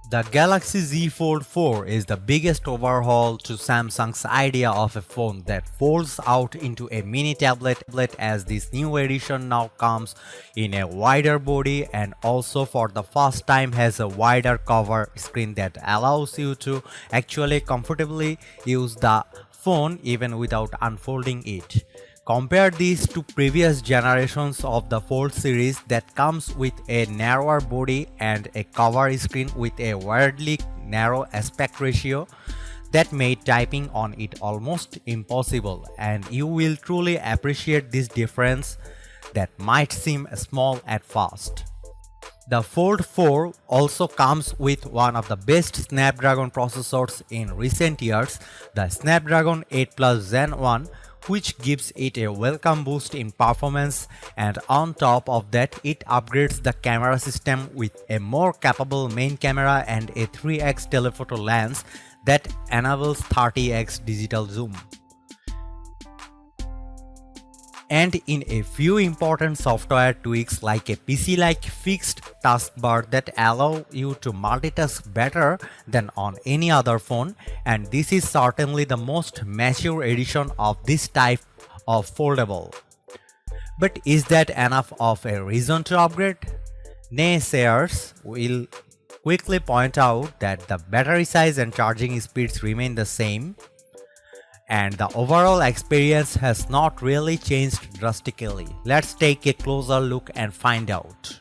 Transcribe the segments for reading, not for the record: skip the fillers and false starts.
The Galaxy Z Fold 4 is the biggest overhaul to Samsung's idea of a phone that folds out into a mini tablet, as this new edition now comes in a wider body and also for the first time has a wider cover screen that allows you to actually comfortably use the phone even without unfolding it. Compare these to previous generations of the Fold series that comes with a narrower body and a cover screen with a weirdly narrow aspect ratio that made typing on it almost impossible, and you will truly appreciate this difference that might seem small at first. The Fold 4 also comes with one of the best Snapdragon processors in recent years, the Snapdragon 8 Plus Gen 1, which gives it a welcome boost in performance, and on top of that it upgrades the camera system with a more capable main camera and a 3x telephoto lens that enables 30x digital zoom. And in a few important software tweaks like a PC-like fixed taskbar that allow you to multitask better than on any other phone, and this is certainly the most mature edition of this type of foldable. But is that enough of a reason to upgrade? Naysayers will quickly point out that the battery size and charging speeds remain the same, and the overall experience has not really changed drastically. Let's take a closer look and find out.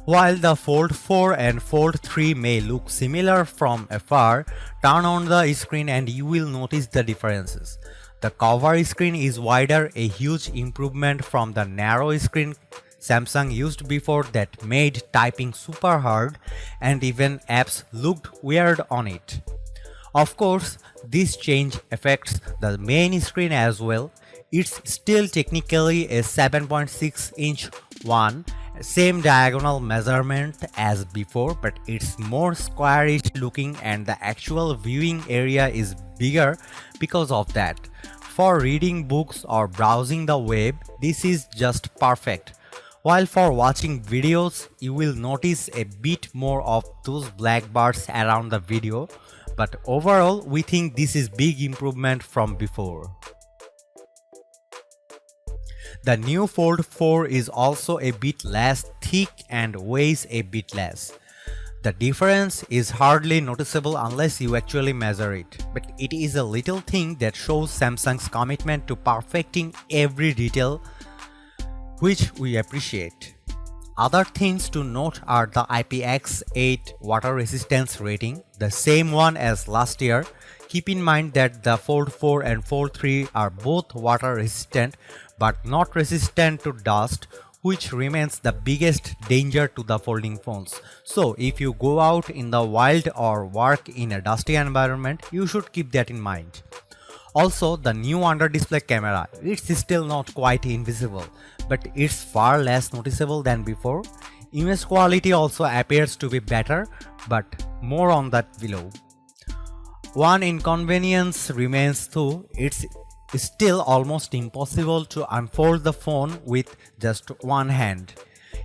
While the Fold 4 and Fold 3 may look similar from afar, turn on the screen and you will notice the differences. The cover screen is wider, a huge improvement from the narrow screen Samsung used before that made typing super hard and even apps looked weird on it. Of course, this change affects the main screen as well. It's still technically a 7.6-inch one, same diagonal measurement as before, but it's more squarish looking and the actual viewing area is bigger because of that. For reading books or browsing the web, this is just perfect. While for watching videos, you will notice a bit more of those black bars around the video, but overall we think this is big improvement from before. The new Fold 4 is also a bit less thick and weighs a bit less. The difference is hardly noticeable unless you actually measure it, but it is a little thing that shows Samsung's commitment to perfecting every detail, which we appreciate. Other things to note are the IPX8 water resistance rating, the same one as last year. Keep in mind that the Fold 4 and Fold 3 are both water resistant but not resistant to dust, which remains the biggest danger to the folding phones. So if you go out in the wild or work in a dusty environment, you should keep that in mind. Also, the new under-display camera, it's still not quite invisible, but it's far less noticeable than before. Image quality also appears to be better, but more on that below. One inconvenience remains though, it's still almost impossible to unfold the phone with just one hand.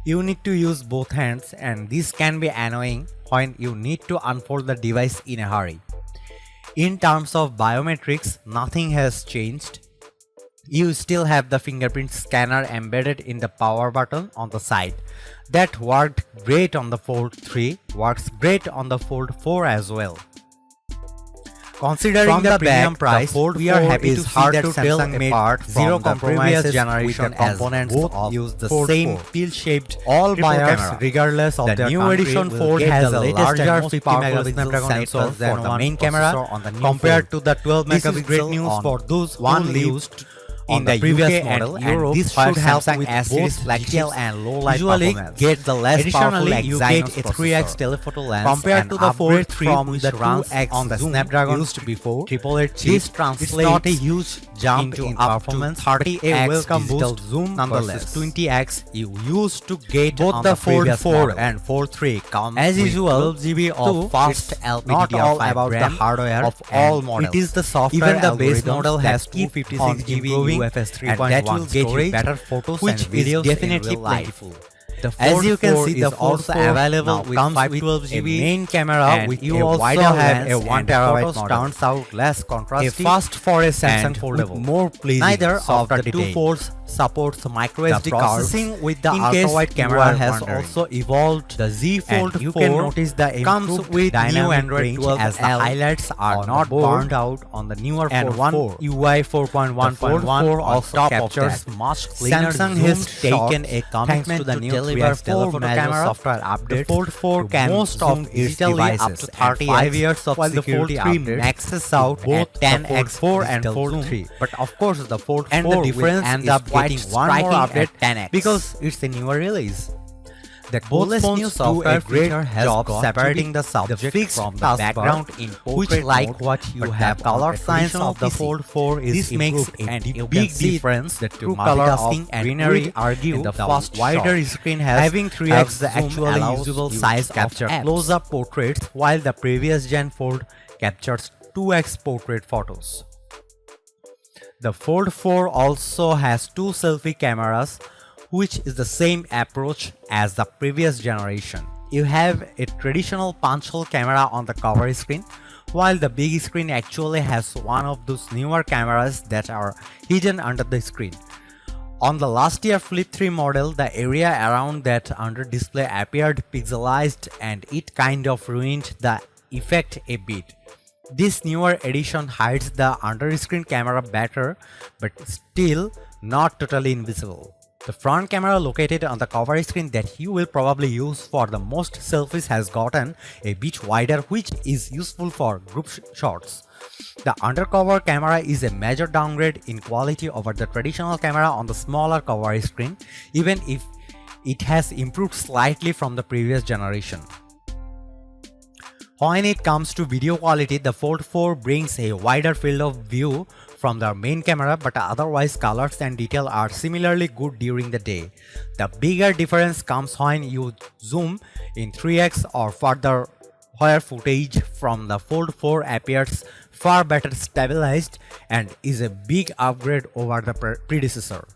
You need to use both hands, and this can be annoying when you need to unfold the device in a hurry. In terms of biometrics, nothing has changed. You still have the fingerprint scanner embedded in the power button on the side. That worked great on the Fold 3, works great on the Fold 4 as well. Considering the premium price, we are happy to see that Samsung made zero compromises generation with the components both use the same pill-shaped all buyers regardless of their new edition Fold has a larger 50 megapixel sensor for the main camera compared to the 12 megapixel. Great news for those one used in the previous model, and this should help with both flexible and low light performance. Get the less powerful you get a 3x telephoto lens compared to the Fold 3 from the 2x on the Snapdragon used before. This translates not a huge jump in performance, 30x welcome boost zoom nonetheless. 20x you used to get both the Fold 4 and Fold 3 come as usual 12GB of fast LPDDR5 not all about the hardware of all models. It is the software. Even the base model has 256GB UFS 3.1 and that will get you better photos and videos definitely plentiful. As you can see, the also available with 512GB main camera, and with you also have a 1 terabyte model. Turns out less contrasty, a fast for a Samsung foldable, more pleasing. Neither of the two folds supports micro SD cards. Processing with the ultra-wide camera has also evolved. The Z Fold 4 you can notice the comes with new Android 12 as the highlights are not burned out on the newer and one UI 4.1.1 also captures much cleaner. Samsung has taken a commitment to new telephoto camera software updates. The Fold 4 can most of its devices up to 5 years of security updates maxes out both 10x 4 and Fold 3. But of course the Fold 4 and the difference ends up getting one more update 10x because it's a newer release. That both phones do a great job separating the subject from the background in portrait like what you have color science of the Fold 4 is this makes a big difference. The true color of greenery argue the fast wider screen has having 3x the actually usable size capture close-up portraits while the previous gen Fold captures 2x portrait photos. The Fold 4 also has two selfie cameras, which is the same approach as the previous generation. You have a traditional punch hole camera on the cover screen, while the big screen actually has one of those newer cameras that are hidden under the screen. On the last year Flip 3 model, the area around that under display appeared pixelized and it kind of ruined the effect a bit. This newer edition hides the under screen camera better, but still not totally invisible. The front camera located on the cover screen that you will probably use for the most selfies has gotten a bit wider, which is useful for group shots. The undercover camera is a major downgrade in quality over the traditional camera on the smaller cover screen, even if it has improved slightly from the previous generation. When it comes to video quality, the Fold 4 brings a wider field of view from the main camera, but otherwise colors and detail are similarly good during the day. The bigger difference comes when you zoom in 3x or further, where footage from the Fold 4 appears far better stabilized and is a big upgrade over the predecessor.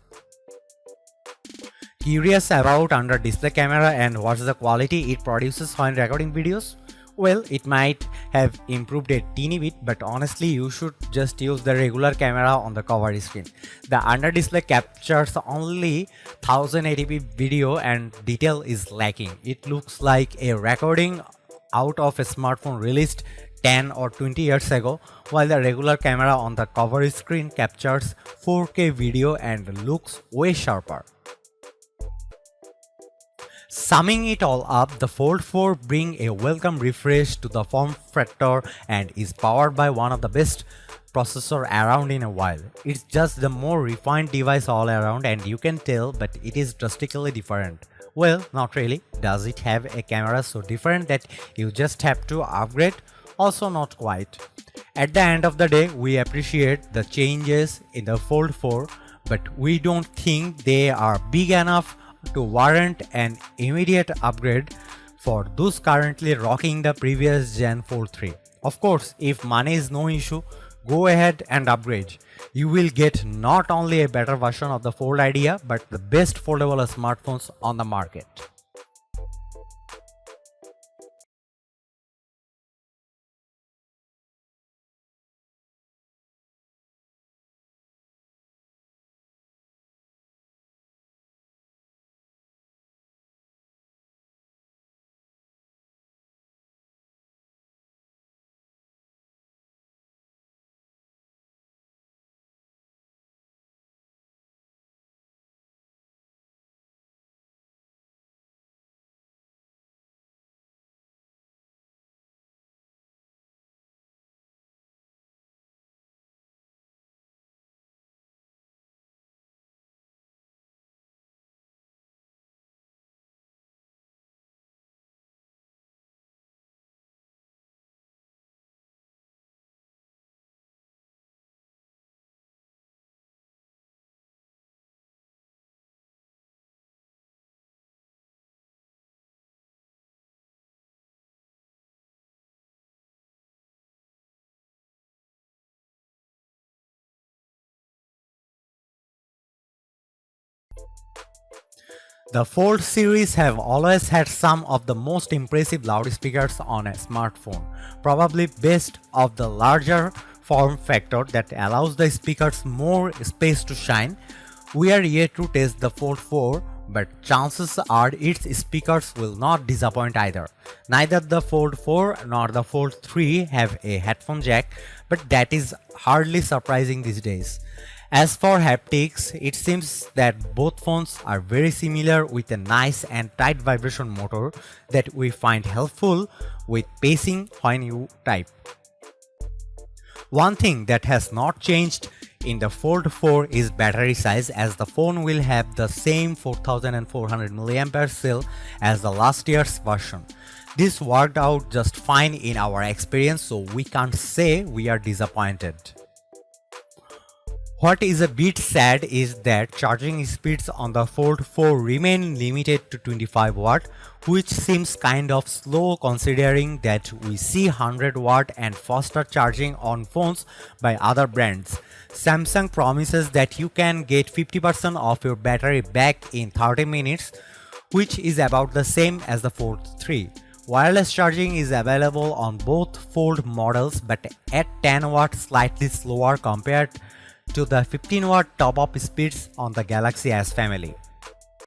Curious about under display camera and what's the quality it produces when recording videos? Well, it might have improved a teeny bit, but honestly you should just use the regular camera on the cover screen. The under display captures only 1080p video and detail is lacking. It looks like a recording out of a smartphone released 10 or 20 years ago, while the regular camera on the cover screen captures 4K video and looks way sharper. Summing it all up, the Fold 4 brings a welcome refresh to the form factor and is powered by one of the best processors around in a while. It's just the more refined device all around, and you can tell, but it is drastically different. Well, not really. Does it have a camera so different that you just have to upgrade? Also not quite. At the end of the day, we appreciate the changes in the Fold 4, but we don't think they are big enough to warrant an immediate upgrade for those currently rocking the previous gen Fold 3. Of course, if money is no issue, go ahead and upgrade. You will get not only a better version of the Fold idea, but the best foldable smartphones on the market. The Fold series have always had some of the most impressive loudspeakers on a smartphone, probably based of the larger form factor that allows the speakers more space to shine. We are yet to test the Fold 4, but chances are its speakers will not disappoint either. Neither the Fold 4 nor the Fold 3 have a headphone jack, but that is hardly surprising these days. As for haptics, it seems that both phones are very similar with a nice and tight vibration motor that we find helpful with pacing when you type. One thing that has not changed in the Fold 4 is battery size, as the phone will have the same 4400 mAh cell as the last year's version. This worked out just fine in our experience, so we can't say we are disappointed. What is a bit sad is that charging speeds on the Fold 4 remain limited to 25 watt, which seems kind of slow considering that we see 100 watt and faster charging on phones by other brands. Samsung promises that you can get 50% of your battery back in 30 minutes, which is about the same as the Fold 3. Wireless charging is available on both Fold models, but at 10 watt, slightly slower compared to the 15 watt top-up speeds on the Galaxy S family.